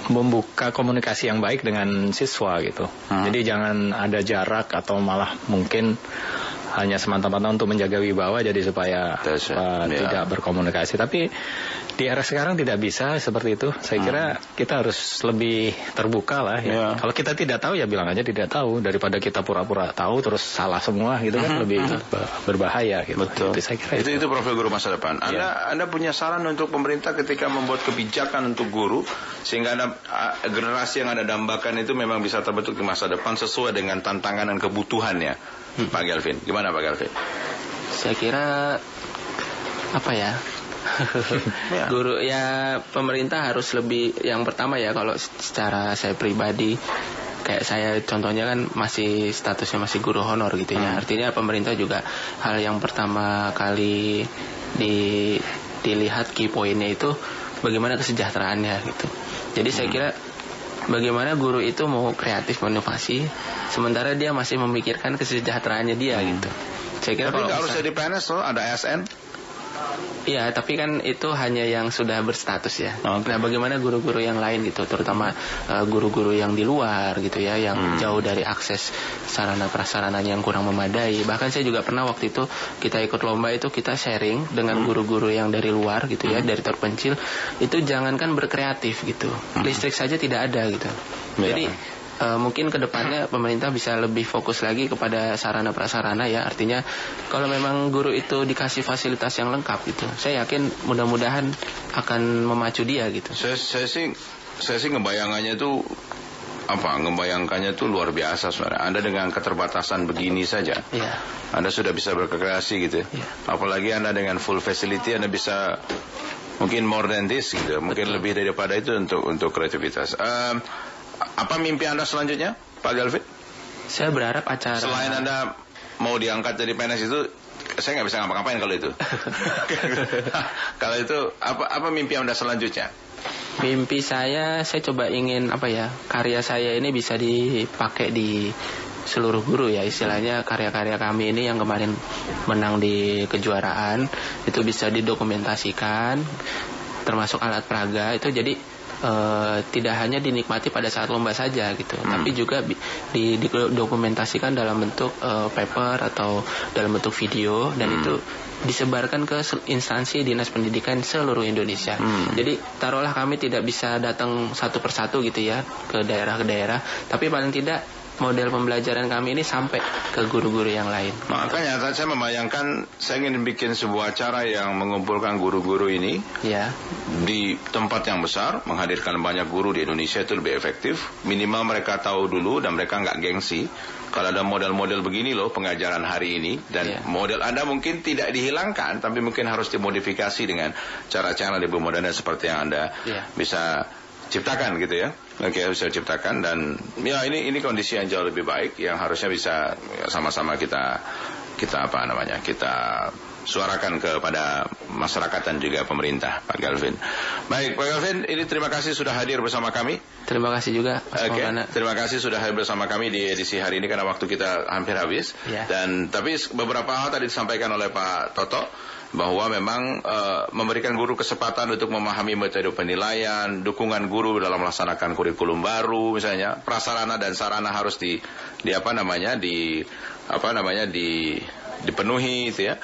membuka komunikasi yang baik dengan siswa gitu. Jadi jangan ada jarak atau malah mungkin hanya semata-mata untuk menjaga wibawa jadi supaya tidak berkomunikasi. Tapi di era sekarang tidak bisa seperti itu. Saya kira kita harus lebih terbuka lah ya. Kalau kita tidak tahu ya bilang aja tidak tahu, daripada kita pura-pura tahu terus salah semua gitu kan, lebih berbahaya gitu. Betul. Itu profil guru masa depan. Anda punya saran untuk pemerintah ketika membuat kebijakan untuk guru sehingga generasi yang Anda dambakan itu memang bisa terbentuk di masa depan sesuai dengan tantangan dan kebutuhannya, Pak Galvin? Gimana Pak Galvin? Saya kira apa ya? Guru ya, pemerintah harus lebih, yang pertama ya kalau secara saya pribadi kayak saya contohnya kan masih statusnya masih guru honor gitu ya. Artinya pemerintah juga hal yang pertama kali dilihat key pointnya itu bagaimana kesejahteraannya gitu. Jadi saya kira bagaimana guru itu mau kreatif inovasi sementara dia masih memikirkan kesejahteraannya dia gitu. Saya kira tapi nggak harus jadi PNS loh, ada ASN. Iya, tapi kan itu hanya yang sudah berstatus ya. Nah, bagaimana guru-guru yang lain gitu, terutama guru-guru yang di luar gitu ya, yang jauh dari akses sarana prasarana yang kurang memadai. Bahkan saya juga pernah waktu itu kita ikut lomba itu kita sharing dengan guru-guru yang dari luar gitu ya, dari terpencil. Itu jangankan berkreatif gitu, listrik saja tidak ada gitu. Jadi mungkin kedepannya pemerintah bisa lebih fokus lagi kepada sarana prasarana ya. Artinya kalau memang guru itu dikasih fasilitas yang lengkap gitu, saya yakin mudah-mudahan akan memacu dia gitu. Saya sih ngebayangannya tuh ngebayangkannya tuh luar biasa sebenarnya. Anda dengan keterbatasan begini saja, Anda sudah bisa berkreasi gitu. Apalagi Anda dengan full facility, Anda bisa mungkin more than this gitu. Mungkin lebih daripada itu untuk kreativitas. Apa mimpi Anda selanjutnya, Pak Galvin? Saya berharap acara... Selain Anda mau diangkat jadi PNS itu, saya nggak bisa ngapa-ngapain kalau itu. Kalau itu, apa mimpi Anda selanjutnya? Mimpi saya coba ingin karya saya ini bisa dipakai di seluruh guru ya, istilahnya karya-karya kami ini yang kemarin menang di kejuaraan itu bisa didokumentasikan, termasuk alat peraga itu jadi tidak hanya dinikmati pada saat lomba saja gitu, tapi juga didokumentasikan dalam bentuk paper atau dalam bentuk video dan itu disebarkan ke instansi dinas pendidikan seluruh Indonesia. Jadi taruhlah kami tidak bisa datang satu persatu gitu ya ke daerah, tapi paling tidak model pembelajaran kami ini sampai ke guru-guru yang lain. Makanya saya membayangkan saya ingin bikin sebuah acara yang mengumpulkan guru-guru ini di tempat yang besar, menghadirkan banyak guru di Indonesia itu lebih efektif. Minimal mereka tahu dulu dan mereka nggak gengsi. Kalau ada model-model begini loh pengajaran hari ini dan model Anda mungkin tidak dihilangkan, tapi mungkin harus dimodifikasi dengan cara-cara lebih modern seperti yang Anda bisa ciptakan gitu ya. Oke, bisa ciptakan dan ya ini kondisi yang jauh lebih baik yang harusnya bisa sama-sama kita suarakan kepada masyarakat dan juga pemerintah, Pak Galvin. Baik, Pak Galvin, ini terima kasih sudah hadir bersama kami. Terima kasih juga, Oke, terima kasih sudah hadir bersama kami di edisi hari ini karena waktu kita hampir habis. Dan tapi beberapa hal tadi disampaikan oleh Pak Toto bahwa memang memberikan guru kesempatan untuk memahami metode penilaian, dukungan guru dalam melaksanakan kurikulum baru, misalnya prasarana dan sarana harus dipenuhi itu ya.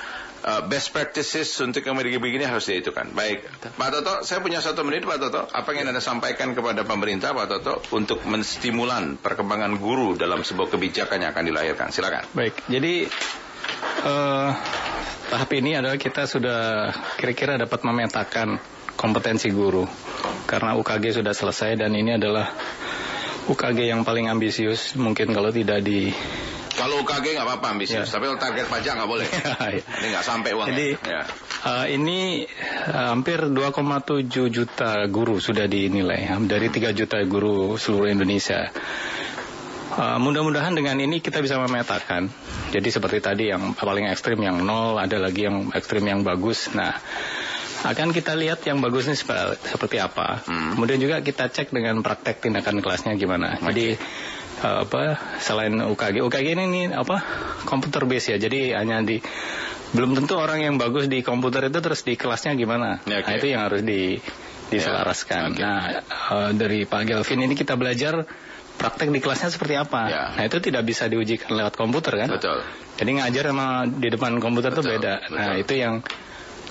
Best practices untuk yang begini harus diitukan. Baik, Pak Toto, saya punya 1 menit, Pak Toto. Apa yang Anda sampaikan kepada pemerintah, Pak Toto, untuk menstimulan perkembangan guru dalam sebuah kebijakan yang akan dilahirkan? Silakan. Baik, jadi tahap ini adalah kita sudah kira-kira dapat memetakan kompetensi guru. Karena UKG sudah selesai dan ini adalah UKG yang paling ambisius mungkin kalau tidak di... Kalau UKG nggak apa-apa ambisius, tapi kalau target pajak nggak boleh. Ini nggak sampai uangnya. Jadi ini hampir 2,7 juta guru sudah dinilai dari 3 juta guru seluruh Indonesia. Mudah-mudahan dengan ini kita bisa memetakan. Jadi seperti tadi yang paling ekstrim yang 0, ada lagi yang ekstrim yang bagus. Nah, akan kita lihat yang bagus ini seperti apa. Kemudian juga kita cek dengan praktek tindakan kelasnya gimana. Jadi selain UKG ini komputer base ya. Jadi hanya belum tentu orang yang bagus di komputer itu terus di kelasnya gimana. Nah, itu yang harus diselaraskan. Nah, dari Pak Galvin ini kita belajar praktek di kelasnya seperti apa. Nah, itu tidak bisa diujikan lewat komputer kan. Betul. Jadi ngajar sama di depan komputer itu beda. Nah, itu yang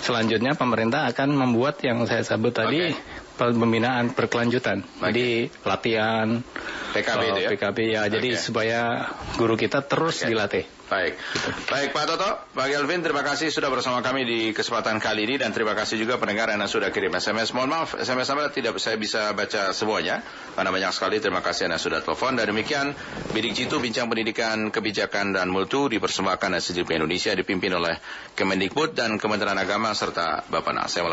selanjutnya pemerintah akan membuat yang saya sebut tadi pembinaan berkelanjutan. Jadi latihan PKB ya. Jadi supaya guru kita terus dilatih. Baik. Baik, Pak Toto, Pak Galvin, terima kasih sudah bersama kami di kesempatan kali ini dan terima kasih juga pendengar yang sudah kirim SMS. Mohon maaf, SMS tidak saya bisa baca semuanya karena banyak sekali. Terima kasih Anda sudah telepon. Dan demikian Bidik Jitu Bincang Pendidikan, Kebijakan dan Mutu dipersembahkan dari Indonesia dipimpin oleh Kemendikbud dan Kementerian Agama serta Bappenas.